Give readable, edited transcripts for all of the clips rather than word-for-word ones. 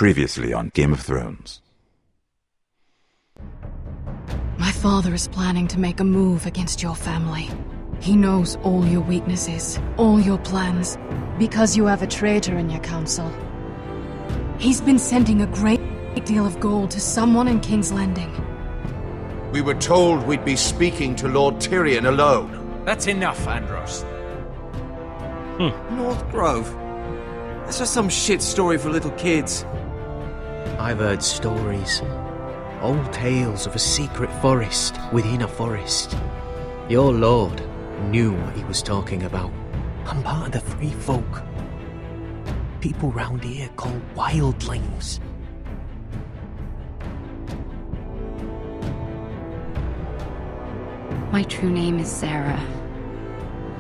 Previously on Game of Thrones. My father is planning to make a move against your family. He knows all your weaknesses, all your plans, because you have a traitor in your council. He's been sending a great deal of gold to someone in King's Landing. We were told we'd be speaking to Lord Tyrion alone. That's enough, Andros. North Grove? That's just some shit story for little kids. I've heard stories. Old tales of a secret forest within a forest. Your lord knew what he was talking about. I'm part of the Free Folk. People round here called wildlings. My true name is Sarah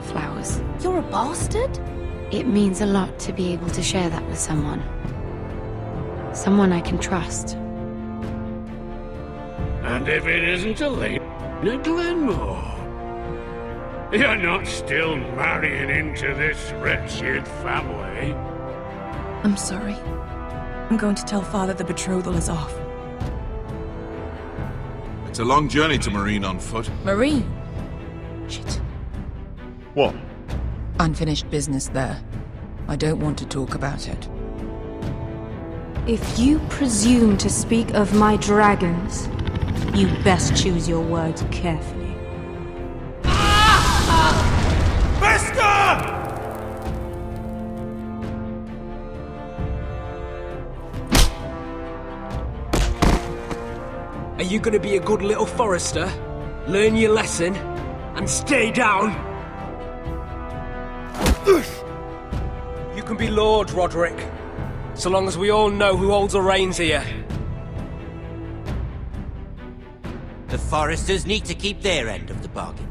Flowers. You're a bastard? It means a lot to be able to share that with someone. Someone I can trust. And if it isn't Elena Glenmore, you're not still marrying into this wretched family. I'm sorry. I'm going to tell Father the betrothal is off. It's a long journey to Marine on foot. Marine? Shit. What? Unfinished business there. I don't want to talk about it. If you presume to speak of my dragons, you best choose your words carefully. Are you gonna be a good little forester? Learn your lesson? And stay down? You can be Lord, Roderick. So long as we all know who holds the reins here. The Foresters need to keep their end of the bargain.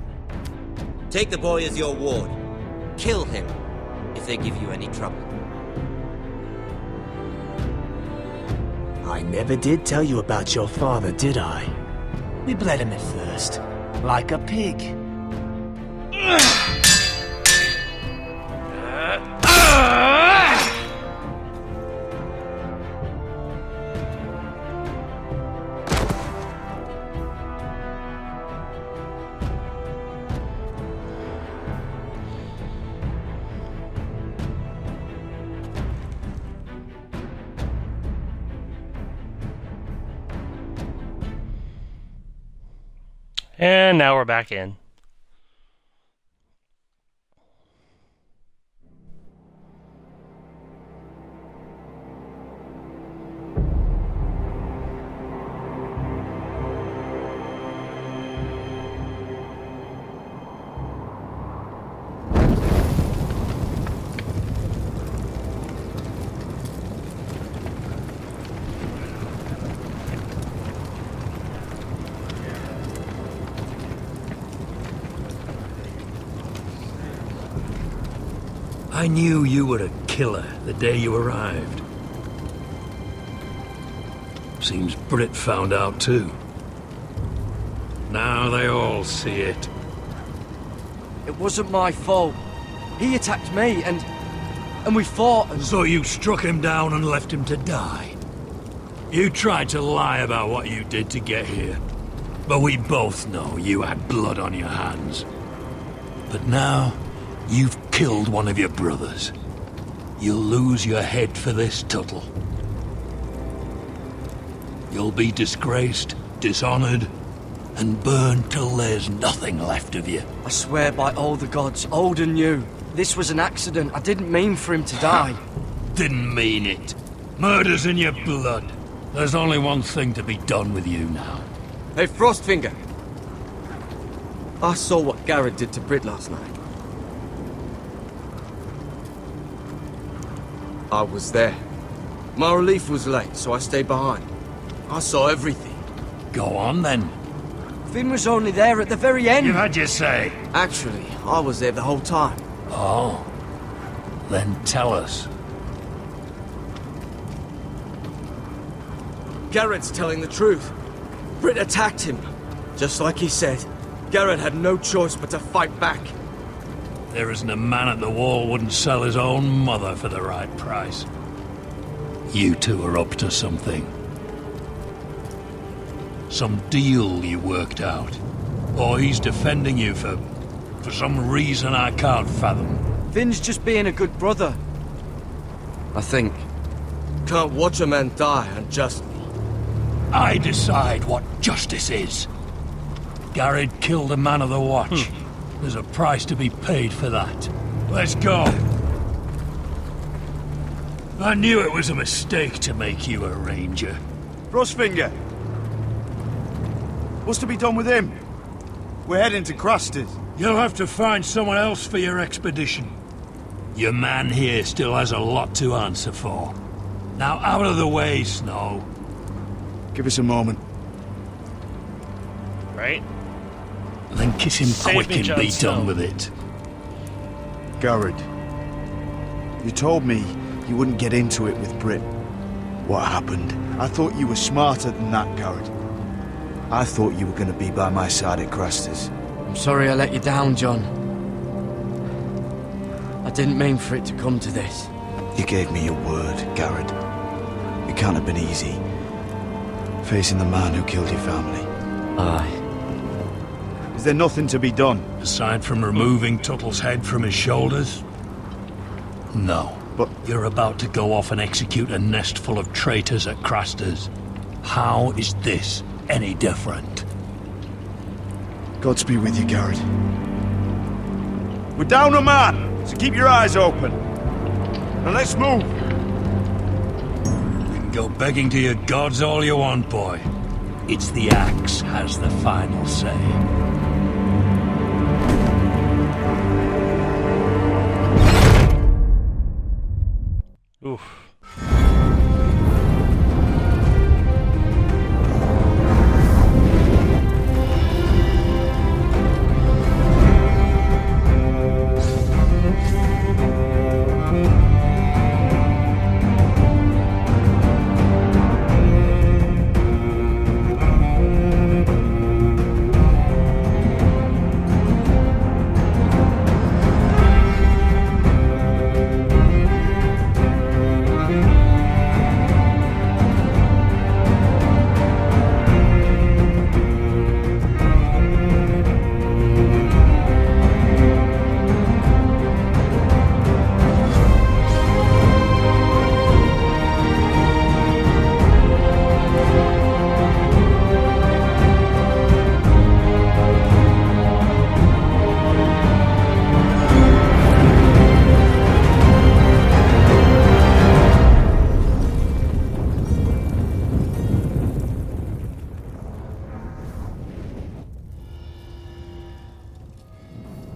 Take the boy as your ward. Kill him if they give you any trouble. I never did tell you about your father, did I? We bled him at first, like a pig. And now we're back in. I knew you were a killer the day you arrived. Seems Britt found out too. Now they all see it. It wasn't my fault. He attacked me and we fought and... So you struck him down and left him to die. You tried to lie about what you did to get here. But we both know you had blood on your hands. But now, you've killed one of your brothers. You'll lose your head for this, Tuttle. You'll be disgraced, dishonored, and burned till there's nothing left of you. I swear by all the gods, old and new, this was an accident. I didn't mean for him to die. Didn't mean it. Murder's in your blood. There's only one thing to be done with you now. Hey, Frostfinger. I saw what Garrett did to Britt last night. I was there. My relief was late, so I stayed behind. I saw everything. Go on, then. Finn was only there at the very end. You've had your say. Actually, I was there the whole time. Oh. Then tell us. Garrett's telling the truth. Britt attacked him. Just like he said, Garrett had no choice but to fight back. There isn't a man at the wall wouldn't sell his own mother for the right price. You two are up to something. Some deal you worked out. Or he's defending you for some reason I can't fathom. Finn's just being a good brother. I think. Can't watch a man die unjustly. I decide what justice is. Garrett killed a man of the watch. There's a price to be paid for that. Let's go. I knew it was a mistake to make you a ranger. Frostfinger! What's to be done with him? We're heading to Craster's. You'll have to find someone else for your expedition. Your man here still has a lot to answer for. Now out of the way, Snow. Give us a moment. Right? Then kiss him quick and be done with it. Garrett, you told me you wouldn't get into it with Brit. What happened? I thought you were smarter than that, Garrett. I thought you were going to be by my side at Craster's. I'm sorry I let you down, John. I didn't mean for it to come to this. You gave me your word, Garrett. It can't have been easy. Facing the man who killed your family. Aye. Is there nothing to be done? Aside from removing Tuttle's head from his shoulders? No. But you're about to go off and execute a nest full of traitors at Craster's. How is this any different? Godspeed with you, Garrett. We're down a man, so keep your eyes open. And let's move. You can go begging to your gods all you want, boy. It's the axe has the final say. Oof.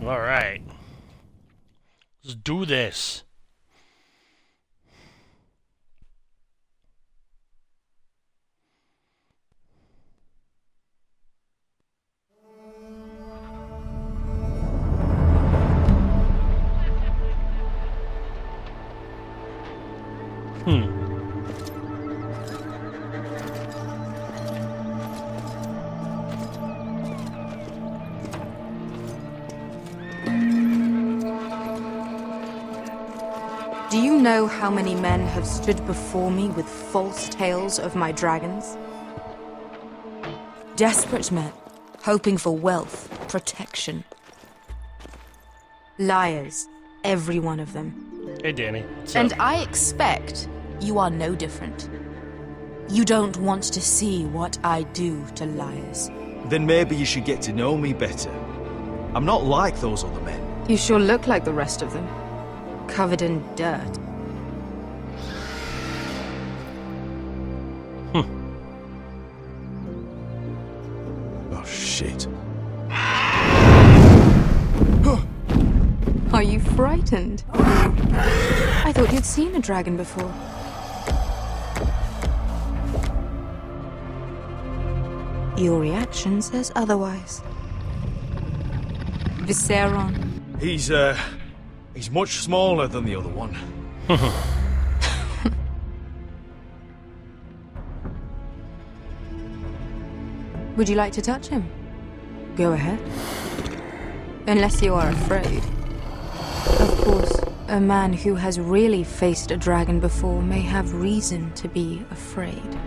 Alright. Let's do this. Do you know how many men have stood before me with false tales of my dragons? Desperate men, hoping for wealth, protection. Liars, every one of them. Hey, Danny. And I expect you are no different. You don't want to see what I do to liars. Then maybe you should get to know me better. I'm not like those other men. You sure look like the rest of them. Covered in dirt. Oh, shit. Are you frightened? I thought you'd seen a dragon before. Your reaction says otherwise. Viseron. He's much smaller than the other one. Would you like to touch him? Go ahead. Unless you are afraid. Of course, A man who has really faced a dragon before may have reason to be afraid.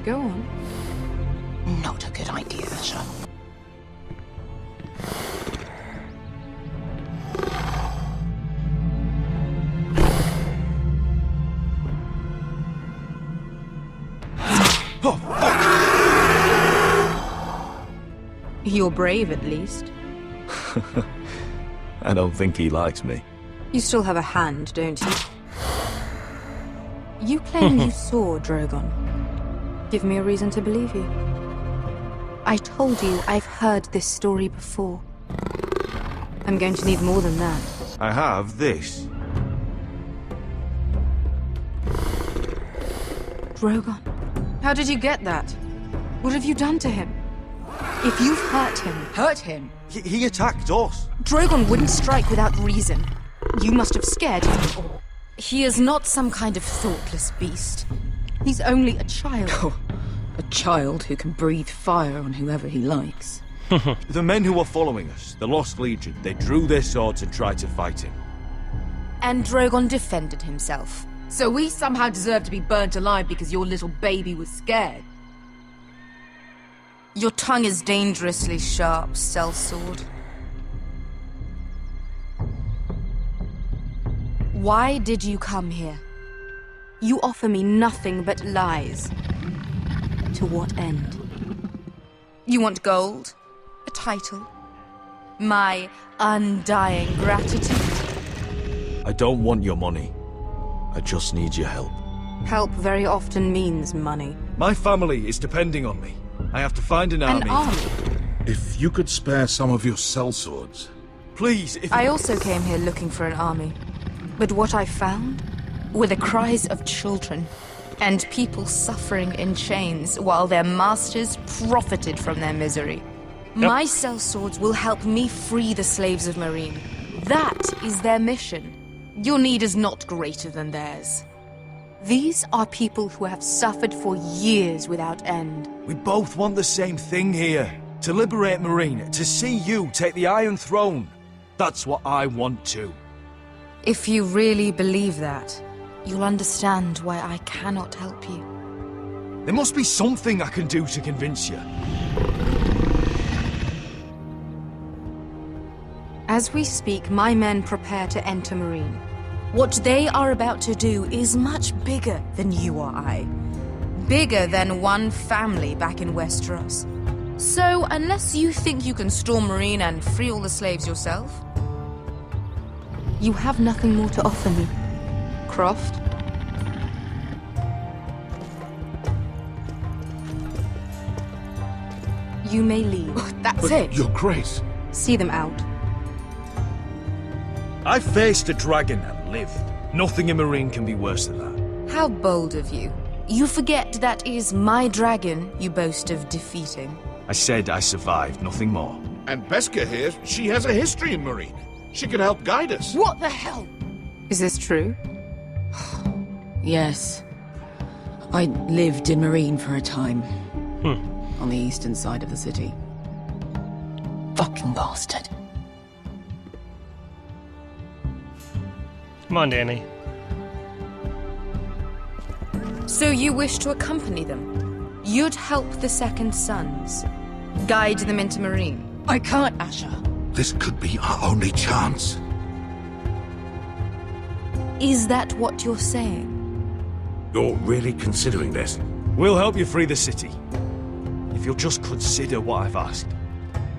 Go on. Not a good idea, Asher. You're brave, at least. I don't think he likes me. You still have a hand, don't you? You claim you saw Drogon. Give me a reason to believe you. I told you I've heard this story before. I'm going to need more than that. I have this. Drogon. How did you get that? What have you done to him? If you've hurt him... Hurt him? He attacked us. Drogon wouldn't strike without reason. You must have scared him, or... He is not some kind of thoughtless beast. He's only a child. Oh, a child who can breathe fire on whoever he likes. The men who were following us, the Lost Legion, they drew their swords and tried to fight him. And Drogon defended himself. So we somehow deserve to be burnt alive because your little baby was scared? Your tongue is dangerously sharp, sellsword. Why did you come here? You offer me nothing but lies. To what end? You want gold? A title? My undying gratitude? I don't want your money. I just need your help. Help very often means money. My family is depending on me. I have to find an army. An army? If you could spare some of your sellswords. Please, if... I also came here looking for an army. But what I found were the cries of children and people suffering in chains while their masters profited from their misery. Yep. My sellswords will help me free the slaves of Meereen. That is their mission. Your need is not greater than theirs. These are people who have suffered for years without end. We both want the same thing here. To liberate Meereen, to see you take the Iron Throne. That's what I want too. If you really believe that, you'll understand why I cannot help you. There must be something I can do to convince you. As we speak, my men prepare to enter Meereen. What they are about to do is much bigger than you or I. Bigger than one family back in Westeros. So, unless you think you can storm Meereen and free all the slaves yourself, you have nothing more to offer me, Croft. You may leave. That's it. Your Grace. See them out. I faced a dragon and lived. Nothing in Meereen can be worse than that. How bold of you. You forget that is my dragon you boast of defeating. I said I survived, nothing more. And Beskha here, she has a history in Meereen. She can help guide us. What the hell? Is this true? Yes. I lived in Meereen for a time. On the eastern side of the city. Fucking bastard. Come on, Danny. So you wish to accompany them? You'd help the Second Sons? Guide them into Meereen? I can't, Asher. This could be our only chance. Is that what you're saying? You're really considering this? We'll help you free the city. If you'll just consider what I've asked.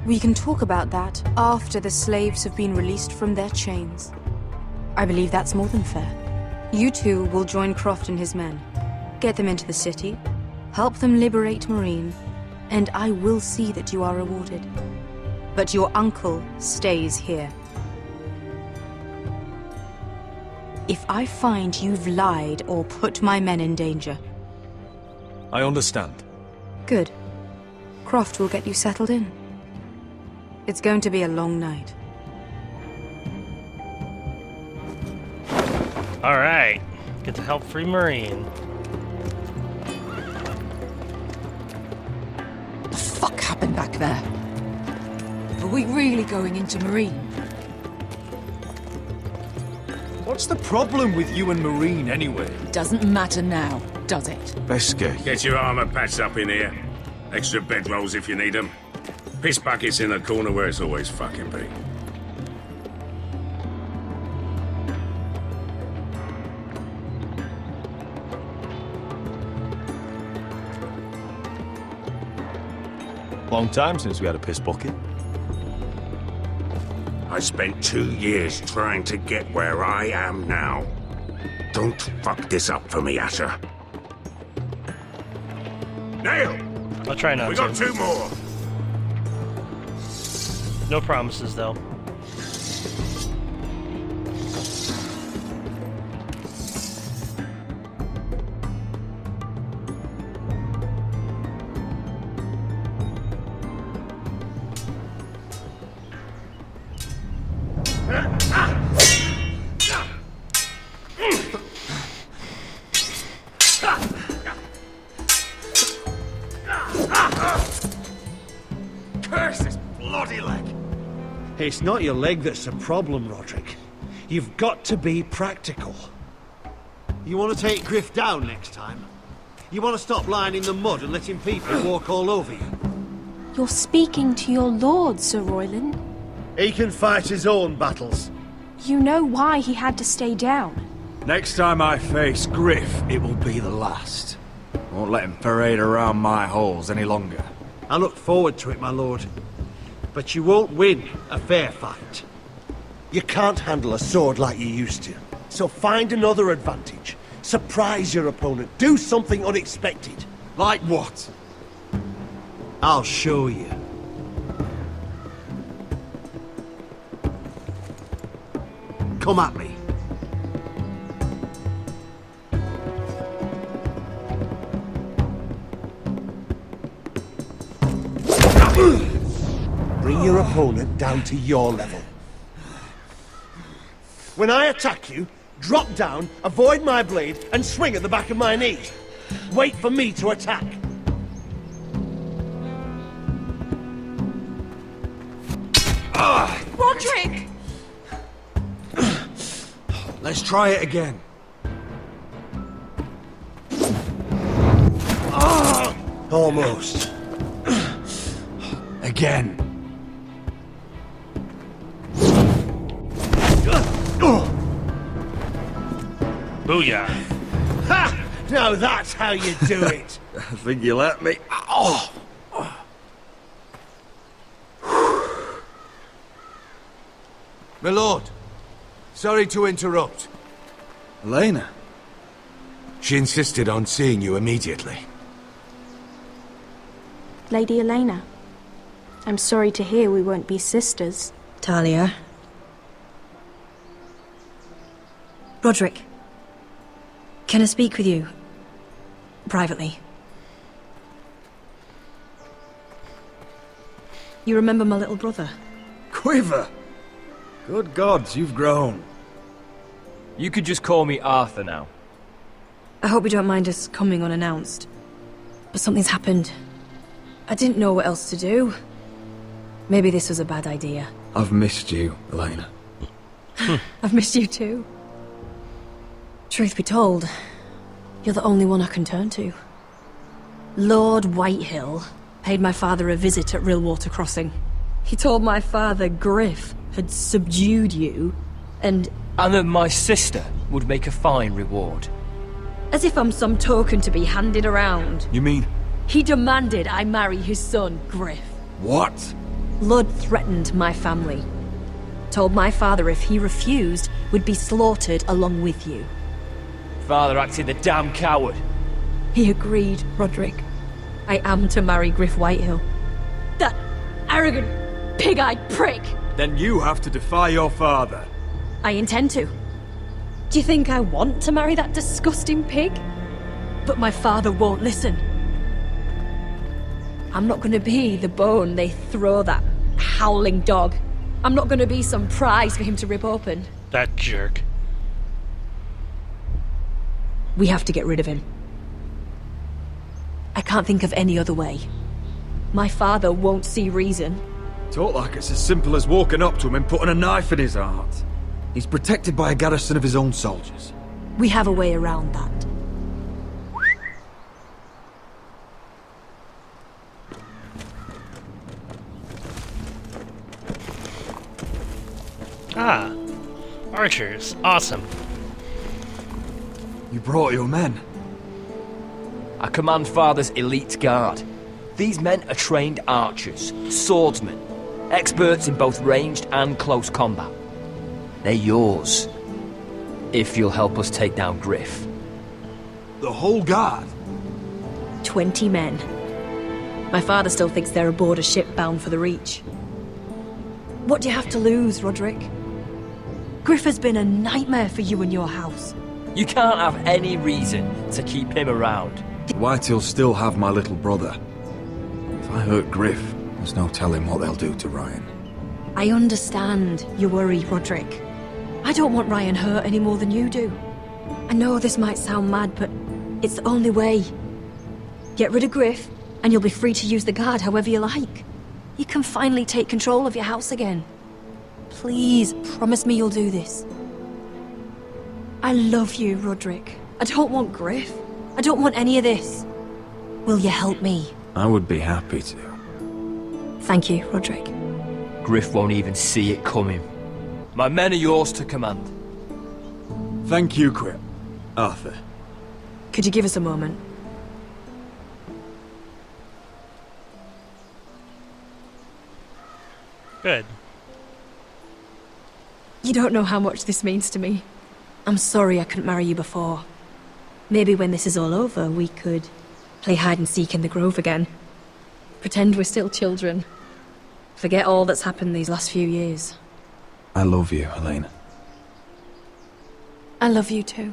We can talk about that after the slaves have been released from their chains. I believe that's more than fair. You two will join Croft and his men. Get them into the city, help them liberate Meereen, and I will see that you are rewarded. But your uncle stays here. If I find you've lied or put my men in danger... I understand. Good. Croft will get you settled in. It's going to be a long night. Alright. Get to help free Meereen. What the fuck happened back there? Are we really going into Meereen? What's the problem with you and Marine, anyway? It doesn't matter now, does it? Beske. Get your armor patched up in here. Extra bedrolls if you need them. Piss buckets in the corner where it's always fucking been. Long time since we had a piss bucket. I spent 2 years trying to get where I am now. Don't fuck this up for me, Asher. Nail! I'll try not to. We got 2 more. No promises, though. Curse this bloody leg! It's not your leg that's a problem, Roderick. You've got to be practical. You want to take Griff down next time? You want to stop lying in the mud and letting people walk all over you? You're speaking to your lord, Sir Royland. He can fight his own battles. You know why he had to stay down. Next time I face Griff, it will be the last. Won't let him parade around my halls any longer. I look forward to it, my lord. But you won't win a fair fight. You can't handle a sword like you used to. So find another advantage. Surprise your opponent. Do something unexpected. Like what? I'll show you. Come at me. Bring your opponent down to your level. When I attack you, drop down, avoid my blade, and swing at the back of my knee. Wait for me to attack. Roderick! Let's try it again. Almost. Again. Booyah. Ha! Now that's how you do it. I think you let me. Oh! My lord, sorry to interrupt. Elena? She insisted on seeing you immediately. Lady Elena, I'm sorry to hear we won't be sisters. Talia. Roderick. Can I speak with you? Privately. You remember my little brother? Quiver! Good gods, you've grown. You could just call me Arthur now. I hope you don't mind us coming unannounced. But something's happened. I didn't know what else to do. Maybe this was a bad idea. I've missed you, Elena. I've missed you too. Truth be told, you're the only one I can turn to. Lord Whitehill paid my father a visit at Rillwater Crossing. He told my father Griff had subdued you, and that my sister would make a fine reward. as if I'm some token to be handed around. You mean? He demanded I marry his son, Griff. What? Lud threatened my family. Told my father if he refused, we'd be slaughtered along with you. Father acted the damn coward. He agreed, Roderick. I am to marry Griff Whitehill. That arrogant, pig-eyed prick! Then you have to defy your father. I intend to. Do you think I want to marry that disgusting pig? But my father won't listen. I'm not gonna be the bone they throw that howling dog. I'm not gonna be some prize for him to rip open. That jerk. We have to get rid of him. I can't think of any other way. My father won't see reason. Talk like it's as simple as walking up to him and putting a knife in his heart. He's protected by a garrison of his own soldiers. We have a way around that. Ah, archers. Awesome. You brought your men. I command Father's elite guard. These men are trained archers, swordsmen, experts in both ranged and close combat. They're yours, if you'll help us take down Griff. The whole guard? 20 men. My father still thinks they're aboard a ship bound for the Reach. What do you have to lose, Roderick? Griff has been a nightmare for you and your house. You can't have any reason to keep him around. Whitehills still have my little brother. If I hurt Griff, there's no telling what they'll do to Ryan. I understand your worry, Roderick. I don't want Ryan hurt any more than you do. I know this might sound mad, but it's the only way. Get rid of Griff, and you'll be free to use the guard however you like. You can finally take control of your house again. Please, promise me you'll do this. I love you, Roderick. I don't want Griff. I don't want any of this. Will you help me? I would be happy to. Thank you, Roderick. Griff won't even see it coming. My men are yours to command. Thank you, Quip. Arthur. Could you give us a moment? Good. You don't know how much this means to me. I'm sorry I couldn't marry you before. Maybe when this is all over, we could play hide and seek in the grove again. Pretend we're still children. Forget all that's happened these last few years. I love you, Helena. I love you too.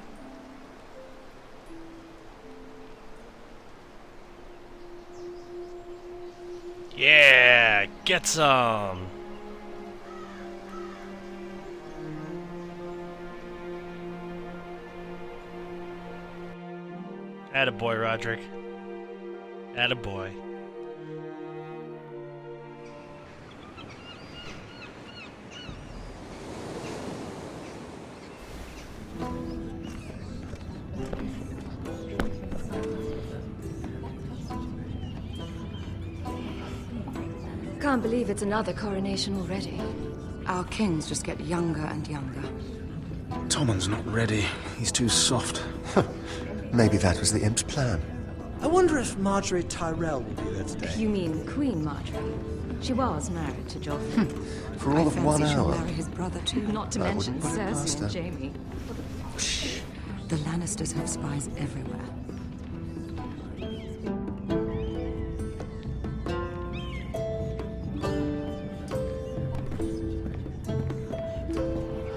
Yeah, get some. Attaboy, Roderick. Attaboy. Can't believe it's another coronation already. Our kings just get younger and younger. Tommen's not ready. He's too soft. Maybe that was the imp's plan. I wonder if Marjorie Tyrell will be there today. You mean Queen Marjorie? She was married to Joffrey. For all of 1 She'll hour. marry his brother too, not to I mention wouldn't put it past Cersei and her. Jaime. The Lannisters have spies everywhere.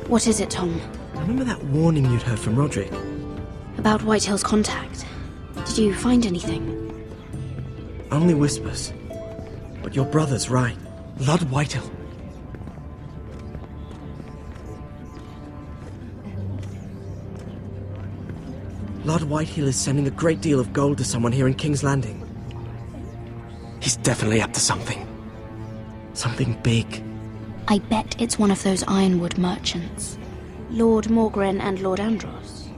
What is it, Tom? Remember that warning you'd heard from Roderick? About Whitehill's contact. Did you find anything? Only whispers. But your brother's right. Lord Whitehill. Lord Whitehill is sending a great deal of gold to someone here in King's Landing. He's definitely up to something. Something big. I bet it's one of those ironwood merchants. Lord Morgren and Lord Andros.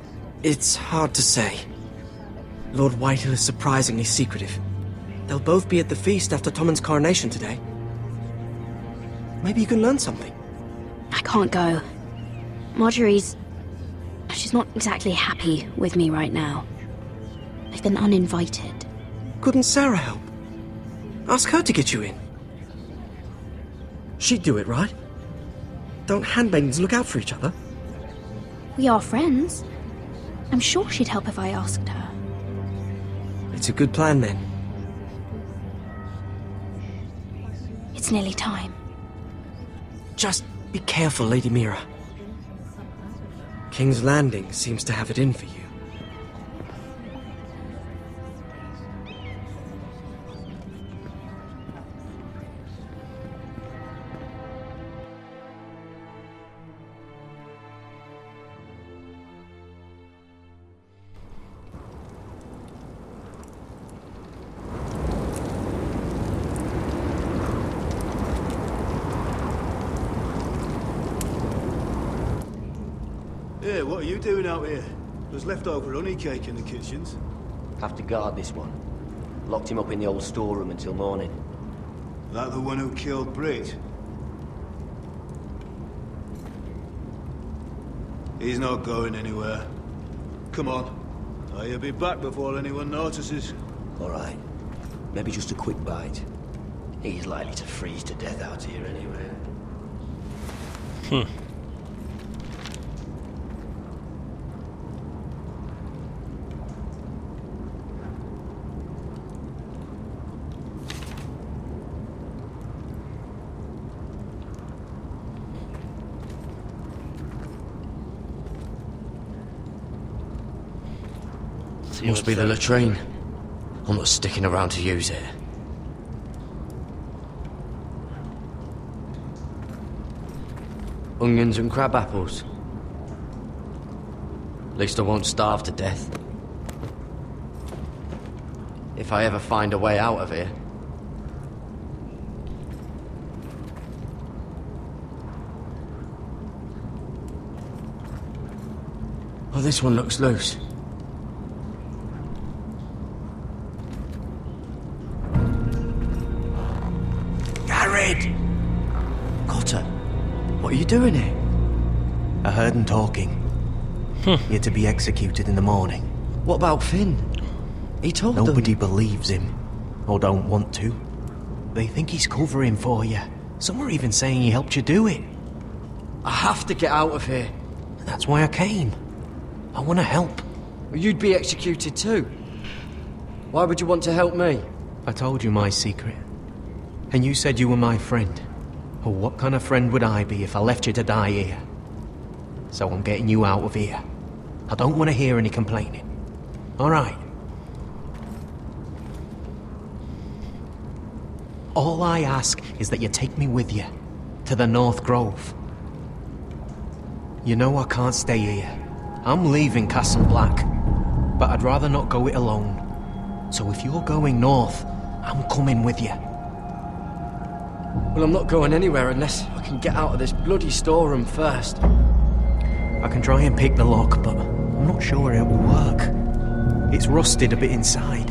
It's hard to say. Lord Whitehill is surprisingly secretive. They'll both be at the feast after Tommen's coronation today. Maybe you can learn something. I can't go. Marjorie's... she's not exactly happy with me right now. I've been uninvited. Couldn't Sarah help? Ask her to get you in. She'd do it, right? Don't handmaidens look out for each other? We are friends. I'm sure she'd help if I asked her. It's a good plan, then. It's nearly time. Just be careful, Lady Mira. King's Landing seems to have it in for you. Yeah, what are you doing out here? There's leftover honey cake in the kitchens. Have to guard this one. Locked him up in the old storeroom until morning. That the one who killed Brit? He's not going anywhere. Come on. I'll be back before anyone notices. All right. Maybe just a quick bite. He's likely to freeze to death out here anyway. Must be the latrine. I'm not sticking around to use it. Onions and crab apples. At least I won't starve to death. If I ever find a way out of here. Oh, this one looks loose. Garrett! Cotter, what are you doing here? I heard him talking. You're to be executed in the morning. What about Finn? He told them... Nobody believes him. Or don't want to. They think he's covering for you. Some are even saying he helped you do it. I have to get out of here. That's why I came. I want to help. You'd be executed too. Why would you want to help me? I told you my secret. And you said you were my friend. Well, what kind of friend would I be if I left you to die here? So I'm getting you out of here. I don't want to hear any complaining. All right. All I ask is that you take me with you to the North Grove. You know I can't stay here. I'm leaving Castle Black, but I'd rather not go it alone. So if you're going north, I'm coming with you. Well, I'm not going anywhere unless I can get out of this bloody storeroom first. I can try and pick the lock, but I'm not sure it will work. It's rusted a bit inside.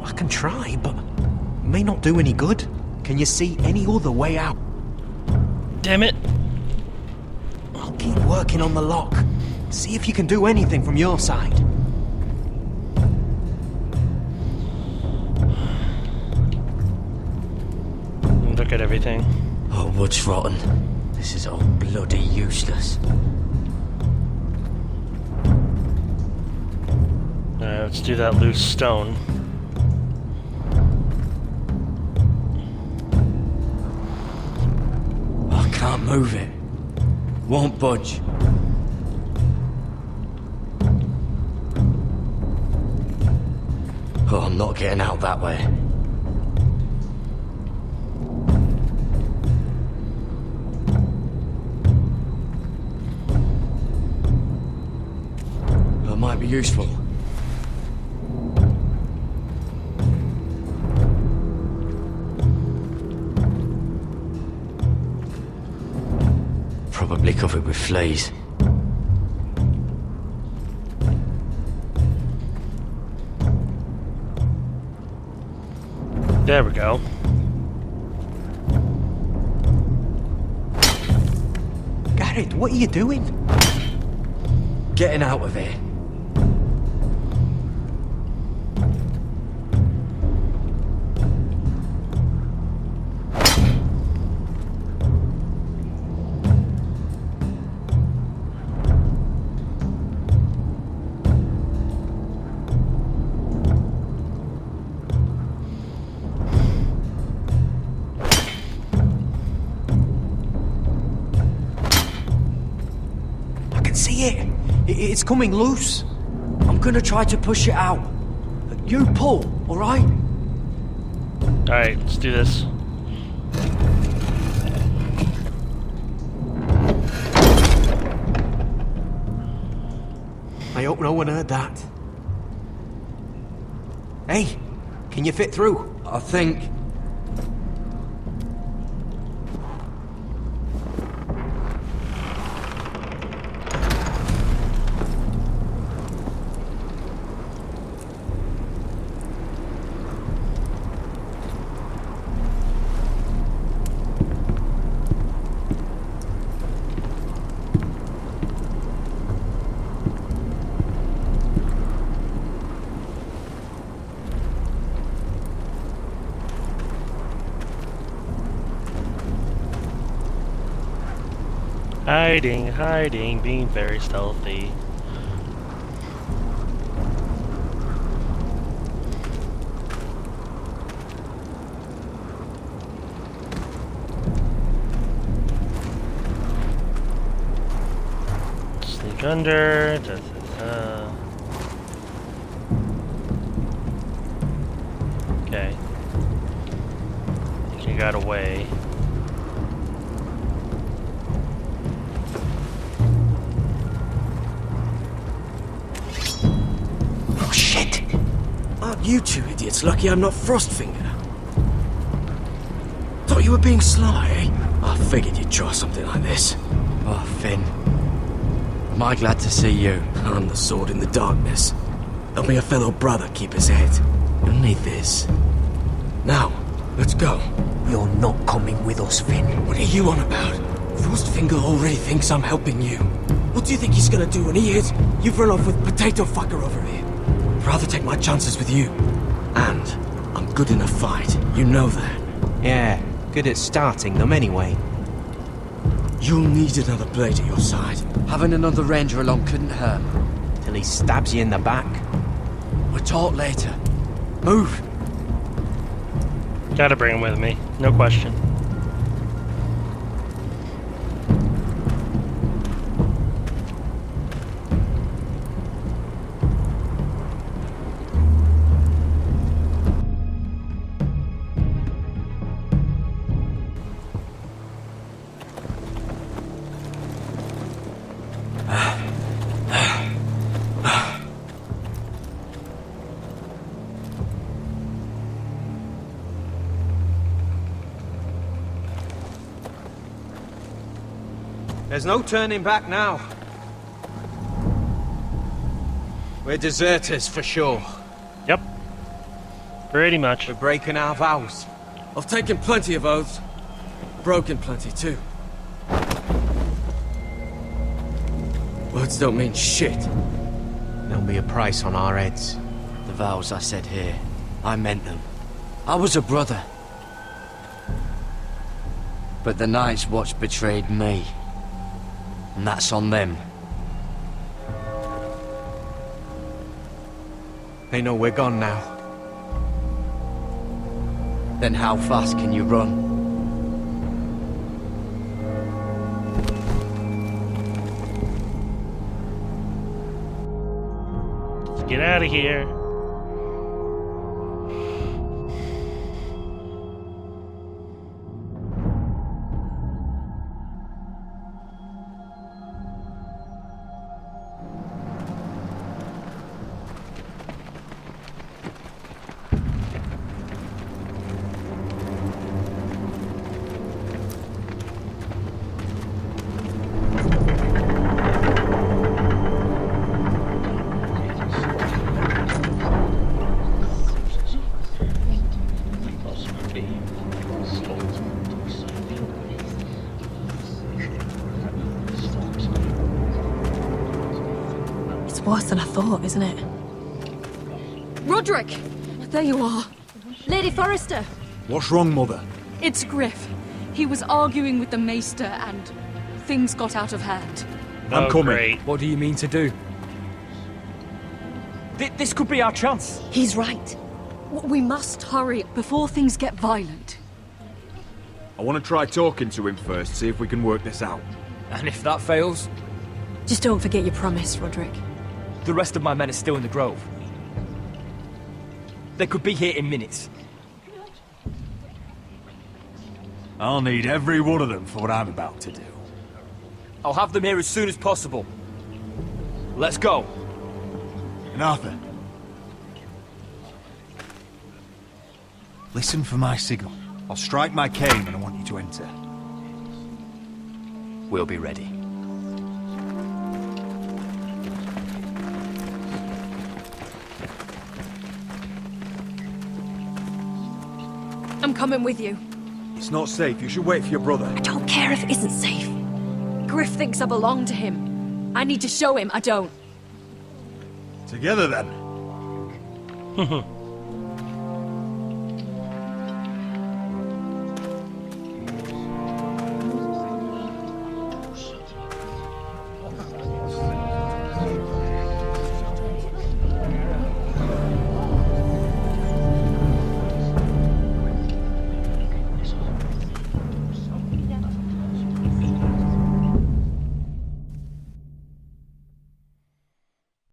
I can try, but it may not do any good. Can you see any other way out? Damn it. I'll keep working on the lock. See if you can do anything from your side. Look at everything. Oh, wood's rotten. This is all bloody useless. Let's do that loose stone. I can't move it. Won't budge. Oh, I'm not getting out that way. That might be useful. Probably covered with fleas. There we go. Garrett, what are you doing? Getting out of here. See it? It's coming loose. I'm gonna try to push it out. You pull, all right? All right, let's do this. I hope no one heard that. Hey, can you fit through? I think. Hiding, hiding, being very stealthy. Sneak under. Okay. I think he got away. Oh shit! Aren't you two idiots lucky I'm not Frostfinger? Thought you were being sly, eh? I figured you'd try something like this. Oh, Finn. Am I glad to see you? I'm the sword in the darkness. Helping a fellow brother keep his head. You'll need this. Now, let's go. You're not coming with us, Finn. What are you on about? Frostfinger already thinks I'm helping you. What do you think he's gonna do when he hears you've run off with Potato Fucker over here? I'd rather take my chances with you. And I'm good in a fight. You know that. Yeah, good at starting them anyway. You'll need another blade at your side. Having another ranger along couldn't hurt. Till he stabs you in the back. We'll talk later. Move! Gotta bring him with me, no question. There's no turning back now. We're deserters for sure. Yep. Pretty much. We're breaking our vows. I've taken plenty of oaths. Broken plenty too. Words don't mean shit. There'll be a price on our heads. The vows I said here, I meant them. I was a brother. But the Night's Watch betrayed me. And that's on them. They know we're gone now. Then how fast can you run? Let's get out of here. Worse than I thought, isn't it? Roderick! There you are. Lady Forrester! What's wrong, Mother? It's Griff. He was arguing with the Maester and things got out of hand. I'm coming. Great. What do you mean to do? This could be our chance. He's right. We must hurry before things get violent. I want to try talking to him first, see if we can work this out. And if that fails? Just don't forget your promise, Roderick. The rest of my men are still in the grove. They could be here in minutes. I'll need every one of them for what I'm about to do. I'll have them here as soon as possible. Let's go. And Arthur, listen for my signal. I'll strike my cane and I want you to enter. We'll be ready. I'm coming with you. It's not safe. You should wait for your brother. I don't care if it isn't safe. Griff thinks I belong to him. I need to show him I don't. Together, then.